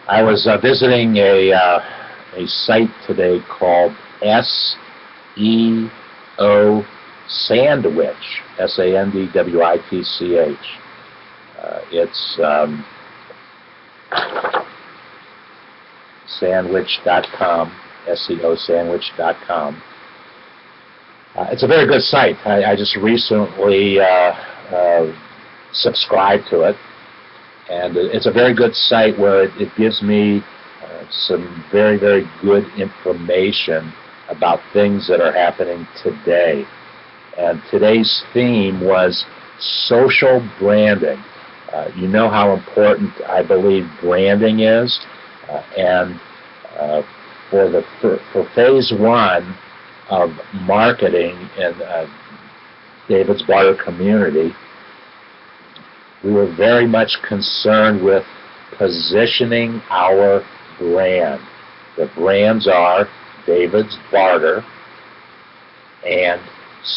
I was visiting a site today called SEO Sandwich, SANDWITCH. It's sandwich.com, SEOsandwich.com. It's a very good site. I just recently subscribed to it, and it's a very good site where it gives me some very, very good information about things that are happening today. And today's theme was social branding. You know how important I believe branding is, and for phase one of marketing in David's Barter community, we were very much concerned with positioning our brand. The brands are David's Barter and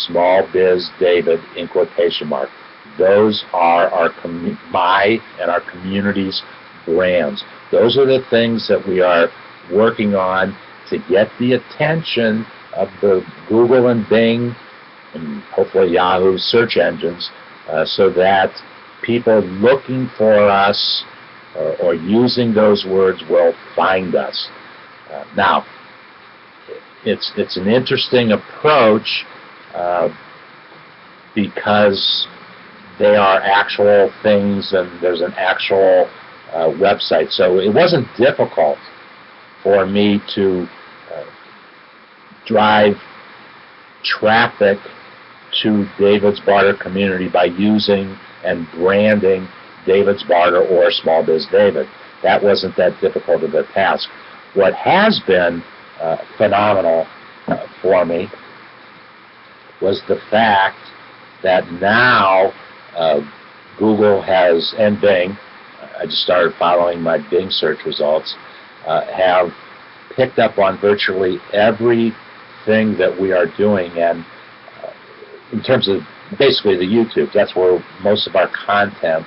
SmallBizDavid in quotation mark. Those are my and our community's brands. Those are the things that we are working on to get the attention of the Google and Bing and hopefully Yahoo search engines, so that people looking for us or using those words will find us. Now, it's an interesting approach because they are actual things and there's an actual website. So it wasn't difficult for me to drive traffic to David's Barter community by using and branding David's Barter or SmallBizDavid. That wasn't that difficult of a task. What has been phenomenal for me was the fact that now Google has, and Bing, I just started following my Bing search results, have picked up on virtually everything that we are doing. And in terms of basically the YouTube, that's where most of our content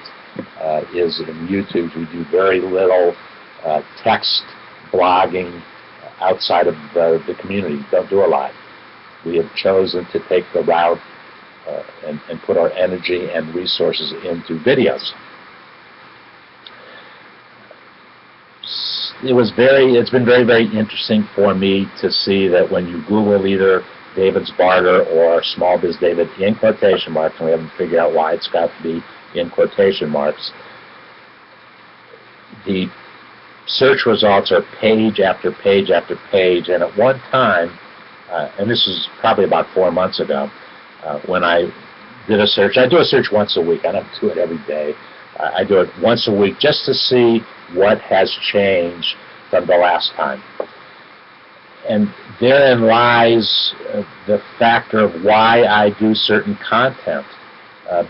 is in YouTube. We do very little text blogging outside of the community. Don't do a lot. We have chosen to take the route and put our energy and resources into videos. It's been very, very interesting for me to see that when you Google either David's Barter or SmallBizDavid in quotation marks, and we haven't figured out why it's got to be in quotation marks, the search results are page after page after page. And at one time, and this is probably about 4 months ago, when I did a search. I do a search once a week. I don't do it every day. I do it once a week just to see what has changed from the last time. And therein lies the factor of why I do certain content,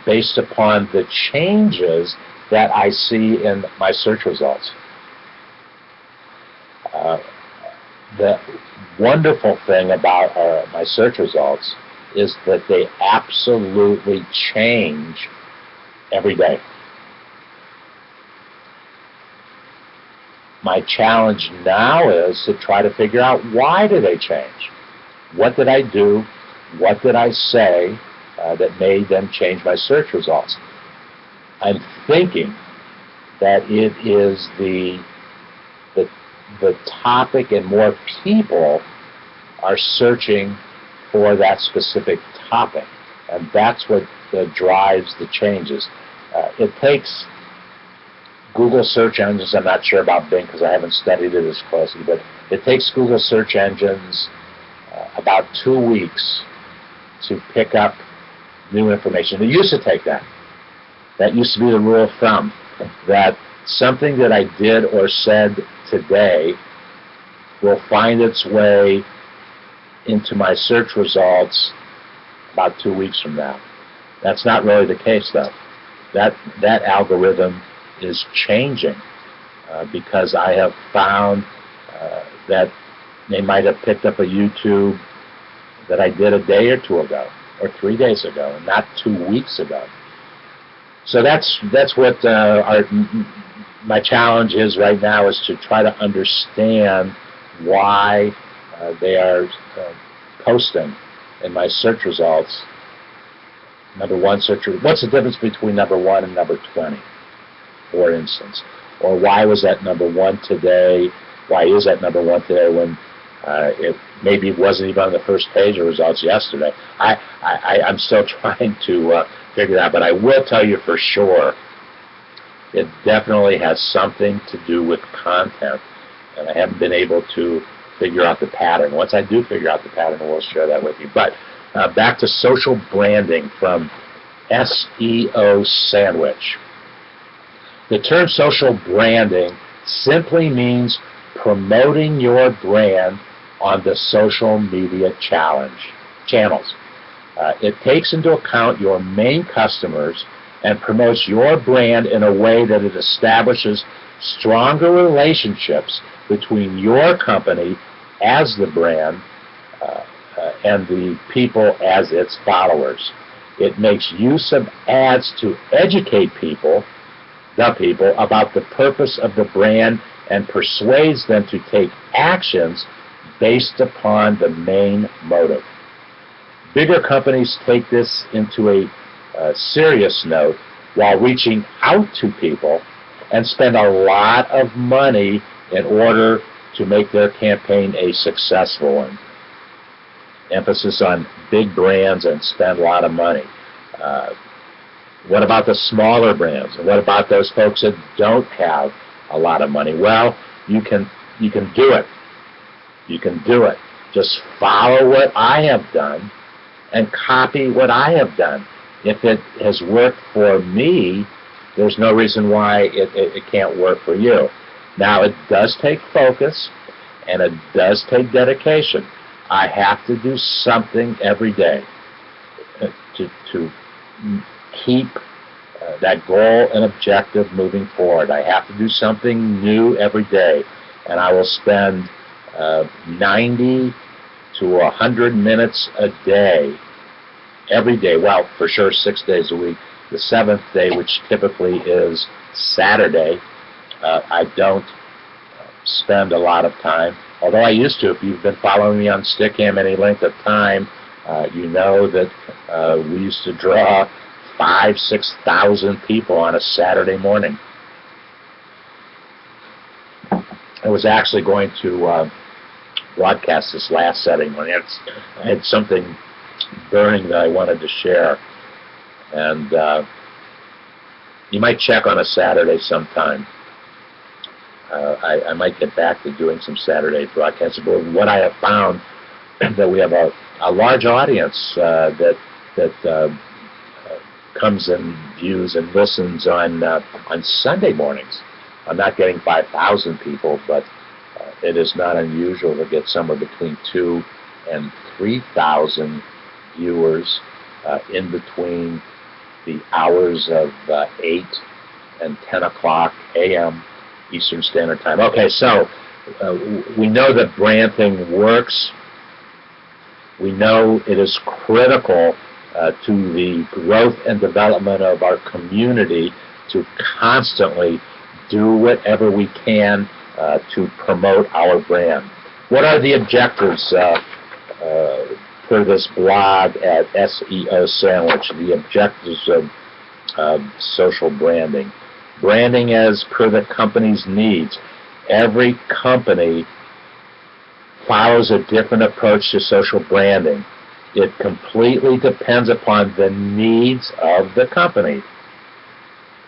based upon the changes that I see in my search results. The wonderful thing about my search results is that they absolutely change every day. My challenge now is to try to figure out, why do they change? What did I do? What did I say that made them change my search results? I'm thinking that it is the topic, and more people are searching for that specific topic, and that's what drives the changes. It takes Google search engines, I'm not sure about Bing because I haven't studied it as closely, but it takes Google search engines about 2 weeks to pick up new information. It used to take that. That used to be the rule of thumb, that something that I did or said today will find its way into my search results about 2 weeks from now. That's not really the case, though. That algorithm is changing because I have found that they might have picked up a YouTube that I did a day or 2 ago, or 3 days ago, and not 2 weeks ago. So that's what my challenge is right now is to try to understand why they are posting in my search results. Number one search, what's the difference between number 1 and number 20, for instance? Or why was that number 1 today? Why is that number 1 today when it maybe wasn't even on the first page of results yesterday? I'm still trying to figure it out, but I will tell you for sure it definitely has something to do with content, and I haven't been able to figure out the pattern. Once I do figure out the pattern, we'll share that with you. But back to social branding from SEO Sandwich. The term social branding simply means promoting your brand on the social media channels. It takes into account your main customers and promotes your brand in a way that it establishes stronger relationships between your company as the brand and the people as its followers. It makes use of ads to educate the people about the purpose of the brand and persuades them to take actions based upon the main motive. Bigger companies take this into a serious note while reaching out to people and spend a lot of money in order to make their campaign a successful one. Emphasis on big brands and spend a lot of money. What about the smaller brands? And what about those folks that don't have a lot of money? Well, you can do it. You can do it. Just follow what I have done and copy what I have done. If it has worked for me, there's no reason why it can't work for you. Now, it does take focus, and it does take dedication. I have to do something every day to keep that goal and objective moving forward. I have to do something new every day, and I will spend 90 to 100 minutes a day, every day. Well, for sure 6 days a week. The 7th day, which typically is Saturday, I don't spend a lot of time, although I used to. If you've been following me on Stickam any length of time, you know that we used to draw 5,000 to 6,000 people on a Saturday morning. I was actually going to broadcast this last setting when I had something burning that I wanted to share, and you might check on a Saturday sometime. I might get back to doing some Saturday broadcasts, but what I have found that we have a large audience that comes and views and listens on Sunday mornings. I'm not getting 5,000 people, but it is not unusual to get somewhere between 2,000 and 3,000 viewers in between the hours of 8 and 10 o'clock a.m. Eastern Standard Time. Okay, so we know that branding works. We know it is critical to the growth and development of our community to constantly do whatever we can to promote our brand. What are the objectives for this blog at SEO Sandwich? The objectives of social branding. Branding as per the company's needs. Every company follows a different approach to social branding. It completely depends upon the needs of the company.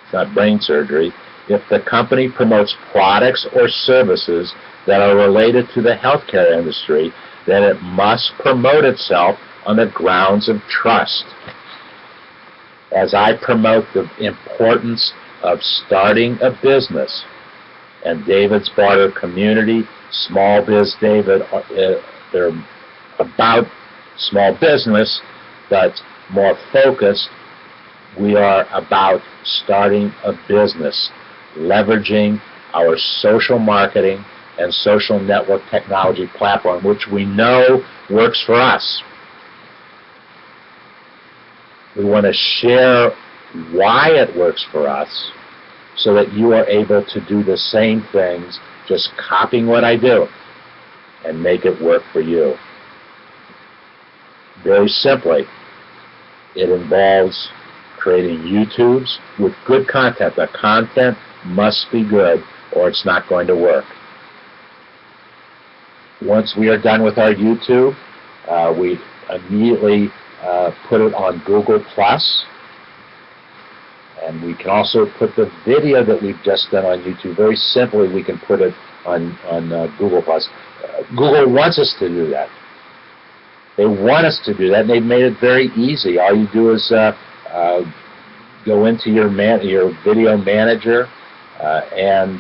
It's not brain surgery. If the company promotes products or services that are related to the healthcare industry, then it must promote itself on the grounds of trust. As I promote the importance of starting a business, and David's Barter community, SmallBizDavid, they're about small business, but more focused. We are about starting a business, leveraging our social marketing and social network technology platform, which we know works for us. We want to share why it works for us so that you are able to do the same things, just copying what I do, and make it work for you. Very simply, it involves creating YouTubes with good content. The content must be good or it's not going to work. Once we are done with our YouTube, we immediately put it on Google+, and we can also put the video that we've just done on YouTube. Very simply, we can put it on Google+. Google wants us to do that. They want us to do that, and they've made it very easy. All you do is go into your video manager and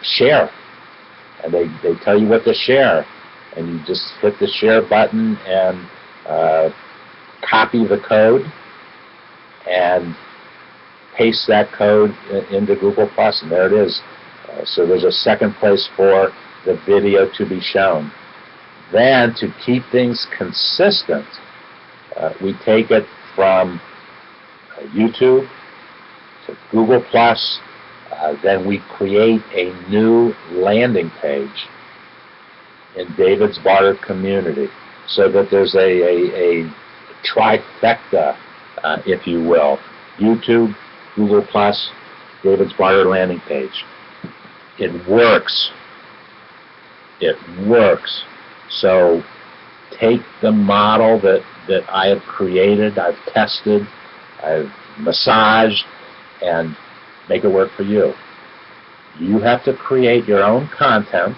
share. And they tell you what to share. And you just hit the share button and copy the code and paste that code into Google+, and there it is. So there's a second place for the video to be shown. Then, to keep things consistent, we take it from YouTube to Google+, then we create a new landing page in David's Barter community, so that there's a trifecta, if you will. YouTube, Google+, David's Barter landing page. It works. It works. So take the model that I have created, I've tested, I've massaged, and make it work for you. You have to create your own content.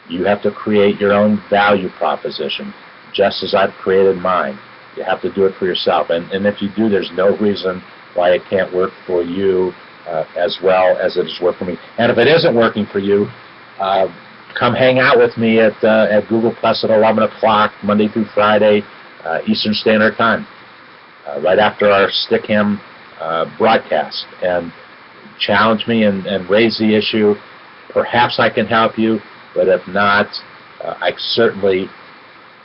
You have to create your own value proposition, just as I've created mine. You have to do it for yourself. And if you do, there's no reason why it can't work for you as well as it has worked for me. And if it isn't working for you, come hang out with me at Google Plus at 11 o'clock, Monday through Friday, Eastern Standard Time, right after our Stickham broadcast. And challenge me and raise the issue. Perhaps I can help you, but if not, I certainly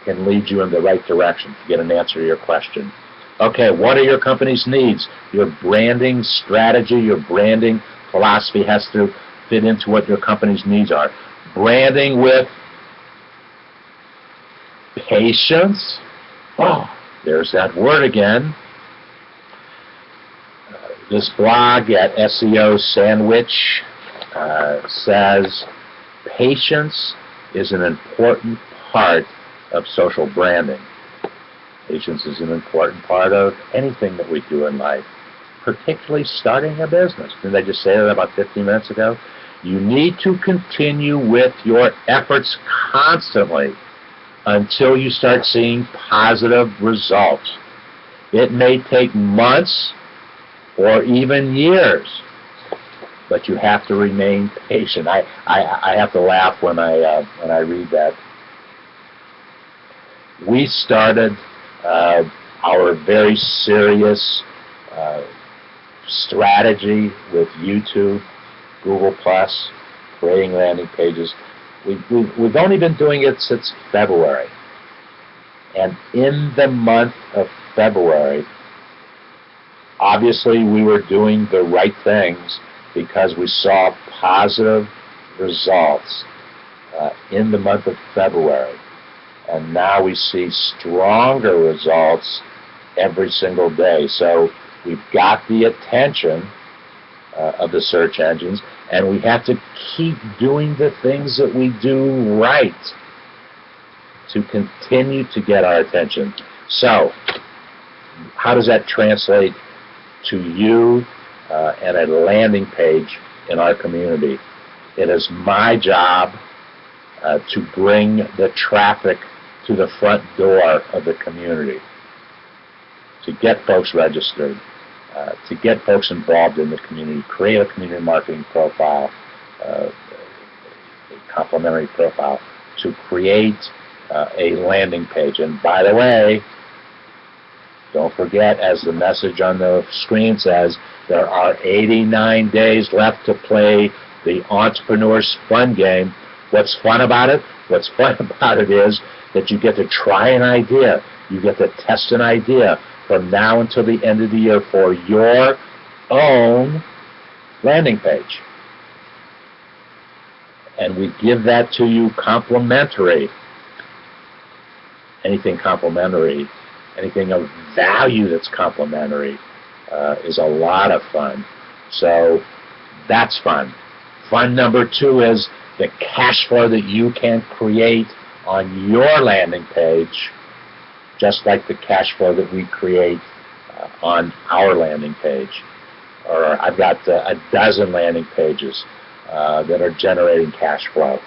can lead you in the right direction to get an answer to your question. Okay, what are your company's needs? Your branding strategy, your branding philosophy has to fit into what your company's needs are. Branding with patience. Oh, there's that word again. This blog at SEO Sandwich says patience is an important part of social branding. Patience is an important part of anything that we do in life, particularly starting a business. Didn't I just say that about 15 minutes ago? You need to continue with your efforts constantly until you start seeing positive results. It may take months or even years, but you have to remain patient. I have to laugh when I read that. We started our very serious strategy with YouTube, Google+, creating landing pages. We've only been doing it since February. And in the month of February, obviously we were doing the right things because we saw positive results in the month of February. And now we see stronger results every single day. So we've got the attention of the search engines, and we have to keep doing the things that we do right to continue to get our attention. So how does that translate to you and a landing page in our community? It is my job to bring the traffic to the front door of the community, to get folks registered, to get folks involved in the community, create a community marketing profile, a complimentary profile, to create a landing page. And by the way, don't forget, as the message on the screen says, there are 89 days left to play the Entrepreneur's Fun game. What's fun about it? What's fun about it is that you get to try an idea. You get to test an idea from now until the end of the year for your own landing page. And we give that to you complimentary. Anything complimentary, anything of value that's complimentary is a lot of fun. So that's fun. Fun number 2 is the cash flow that you can create on your landing page, just like the cash flow that we create on our landing page. Or I've got a dozen landing pages that are generating cash flow.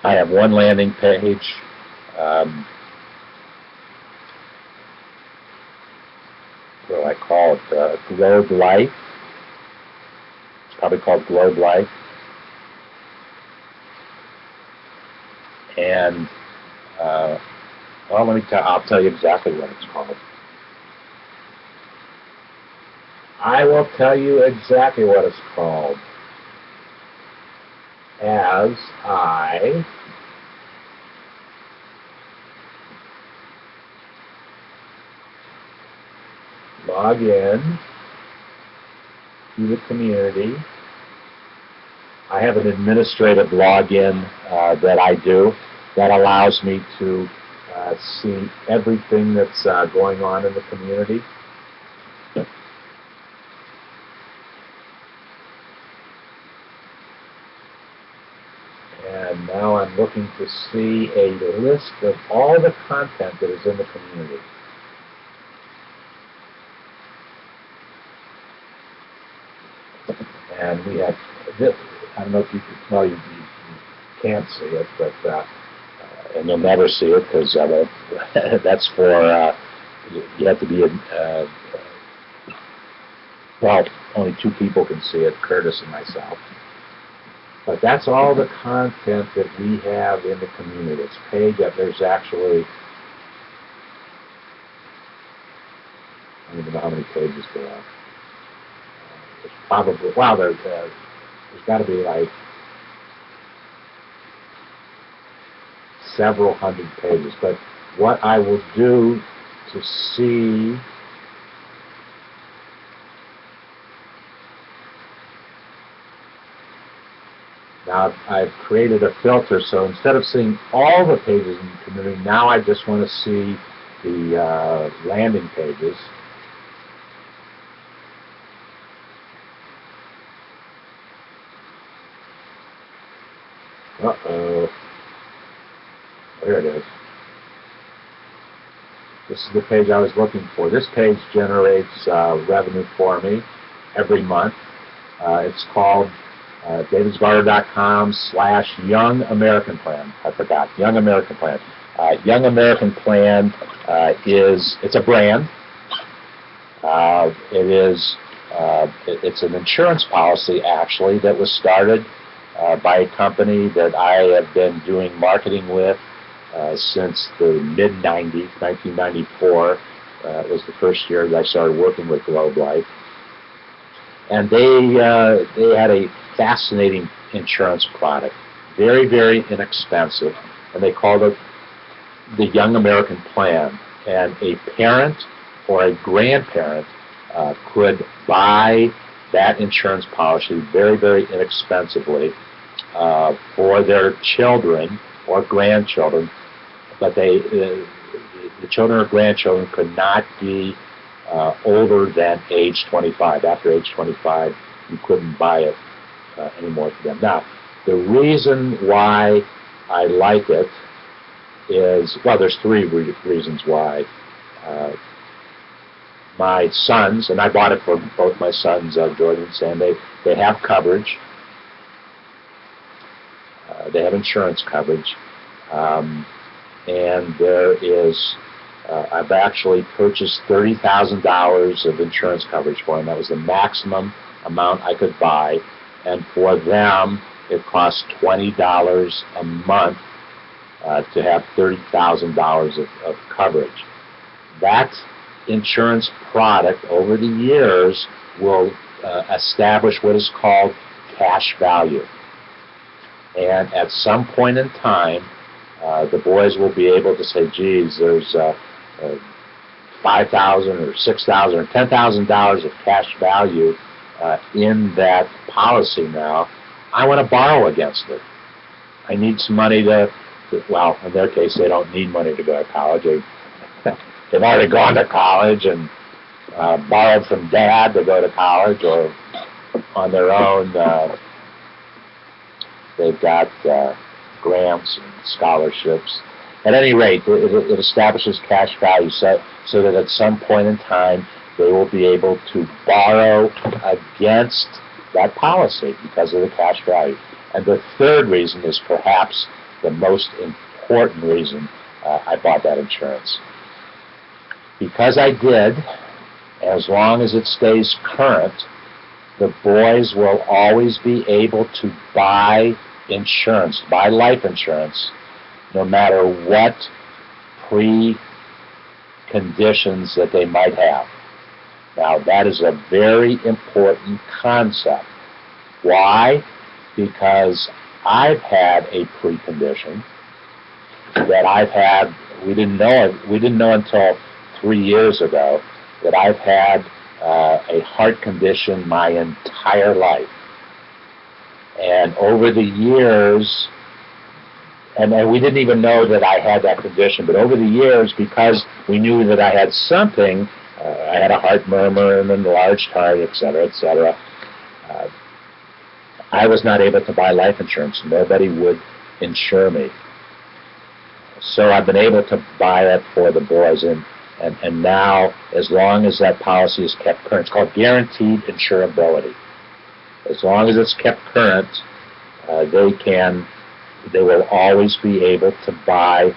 I have one landing page. What do I call it? Globe Life. It's probably called Globe Life. And well, I'll tell you exactly what it's called. I will tell you exactly what it's called as I log in to the community. I have an administrative login that I do that allows me to see everything that's going on in the community. And now I'm looking to see a list of all the content that is in the community. And we have this. I don't know if you can, well, you can't see it, but and you'll never see it because that's for you have to be well, only 2 people can see it, Curtis and myself. But that's all the content that we have in the community. It's page that there's actually, I don't even know how many pages there are. There's probably, wow, there's got to be like several hundred pages. But what I will do to see now, I've created a filter, so instead of seeing all the pages in the community, now I just want to see the landing pages. Uh-oh. There it is. This is the page I was looking for. This page generates revenue for me every month. It's called davidsbarter.com/Young American Plan. I forgot. Young American Plan. Young American Plan it's a brand. It's an insurance policy, actually, that was started by a company that I have been doing marketing with since the mid-90s, 1994. Was the first year that I started working with Globe Life. And they had a fascinating insurance product, very, very inexpensive, and they called it the Young American Plan. And a parent or a grandparent could buy that insurance policy very, very inexpensively for their children or grandchildren, but the children or grandchildren could not be older than age 25. After age 25, you couldn't buy it anymore for them. Now, the reason why I like it is, well, there's 3 reasons why. My sons, and I bought it for both my sons, Jordan and Sam, they have coverage. They have insurance coverage. And there is, I've actually purchased $30,000 of insurance coverage for them. That was the maximum amount I could buy. And for them, it costs $20 a month to have $30,000 of coverage. That insurance product over the years will establish what is called cash value. And at some point in time, the boys will be able to say, geez, there's $5,000 or $6,000 or $10,000 of cash value in that policy now, I want to borrow against it. I need some money well, in their case, they don't need money to go to college. They've already gone to college and borrowed from dad to go to college, or on their own, they've got grants and scholarships. At any rate, it establishes cash value so that at some point in time they will be able to borrow against that policy because of the cash value. And the third reason is perhaps the most important reason I bought that insurance. Because I did, as long as it stays current, the boys will always be able to buy insurance, buy life insurance, no matter what preconditions that they might have. Now, that is a very important concept. Why? Because I've had a precondition that we didn't know until 3 years ago, that I've had a heart condition my entire life. And over the years, and we didn't even know that I had that condition, but over the years, because we knew that I had something, I had a heart murmur and an enlarged heart, et cetera, I was not able to buy life insurance. Nobody would insure me. So I've been able to buy it for the boys, and now, as long as that policy is kept current, it's called guaranteed insurability. As long as it's kept current, they will always be able to buy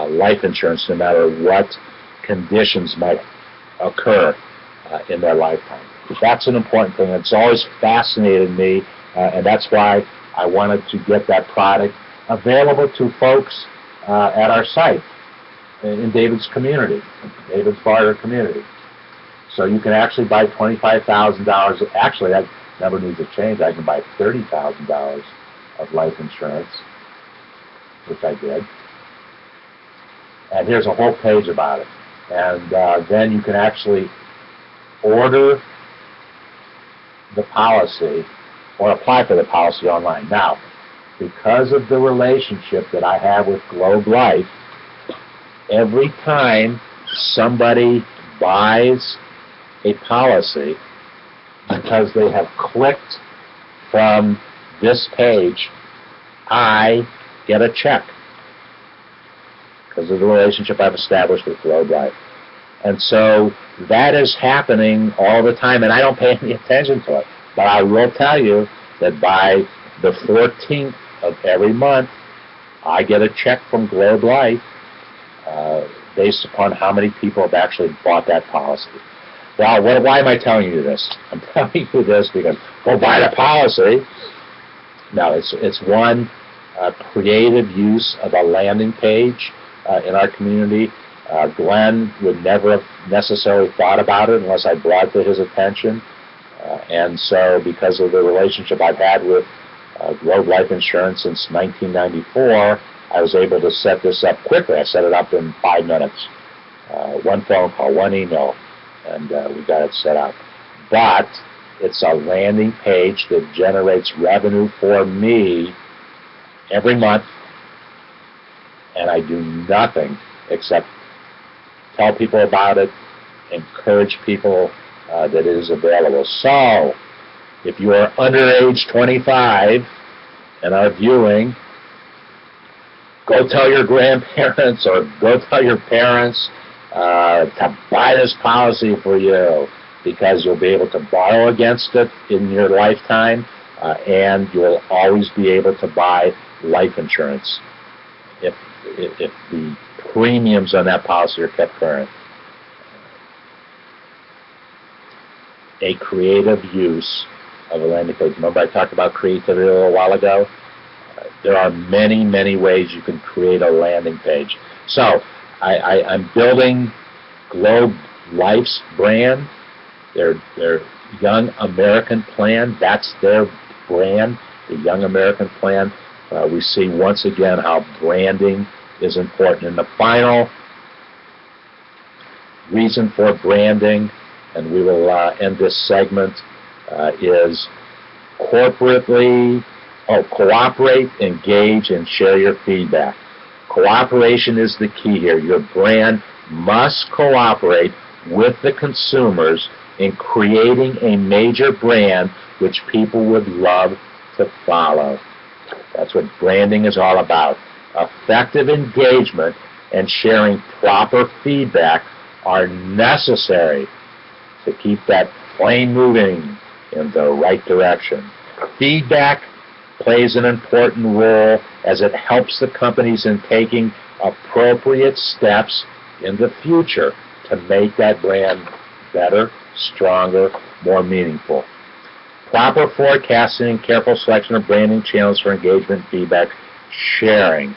life insurance no matter what conditions might occur in their lifetime. That's an important thing. It's always fascinated me, and that's why I wanted to get that product available to folks at our site in David's community, David's Barter community. So you can actually buy $25,000. Actually, that number needs to change. I can buy $30,000 of life insurance, which I did. And here's a whole page about it. And then you can actually order the policy or apply for the policy online. Now, because of the relationship that I have with Globe Life, every time somebody buys a policy, because they have clicked from this page, I get a check because of the relationship I've established with Globe Life. And so that is happening all the time, and I don't pay any attention to it. But I will tell you that by the 14th of every month, I get a check from Globe Life based upon how many people have actually bought that policy. Well, why am I telling you this? I'm telling you this because go buy the policy. No, it's one creative use of a landing page in our community. Glenn would never have necessarily thought about it unless I brought it to his attention. And so because of the relationship I've had with Globe Life Insurance since 1994, I was able to set this up quickly. I set it up in 5 minutes. One phone call, one email, and we got it set up. But it's a landing page that generates revenue for me every month, and I do nothing except tell people about it, encourage people that it is available. So, if you are under age 25 and are viewing, go tell your grandparents or go tell your parents to buy this policy for you, because you'll be able to borrow against it in your lifetime, and you'll always be able to buy life insurance if the premiums on that policy are kept current. A creative use of a landing page. Remember I talked about creativity a little while ago? There are many, many ways you can create a landing page. So I'm building Globe Life's brand, their Young American Plan. That's their brand, the Young American Plan. We see once again how branding is important. And the final reason for branding, and we will end this segment, is cooperate, engage, and share your feedback. Cooperation is the key here. Your brand must cooperate with the consumers in creating a major brand which people would love to follow. That's what branding is all about. Effective engagement and sharing proper feedback are necessary to keep that plane moving in the right direction. Feedback plays an important role as it helps the companies in taking appropriate steps in the future to make that brand better, stronger, more meaningful. Proper forecasting and careful selection of branding channels for engagement, feedback, sharing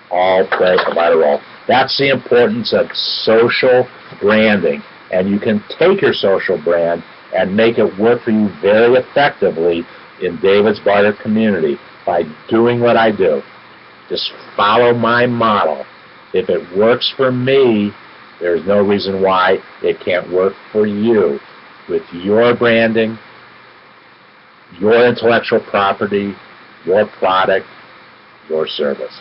all play a vital role. That's the importance of social branding. And you can take your social brand and make it work for you very effectively in David's Barter community by doing what I do. Just follow my model. If it works for me, there's no reason why it can't work for you with your branding, your intellectual property, your product, your service.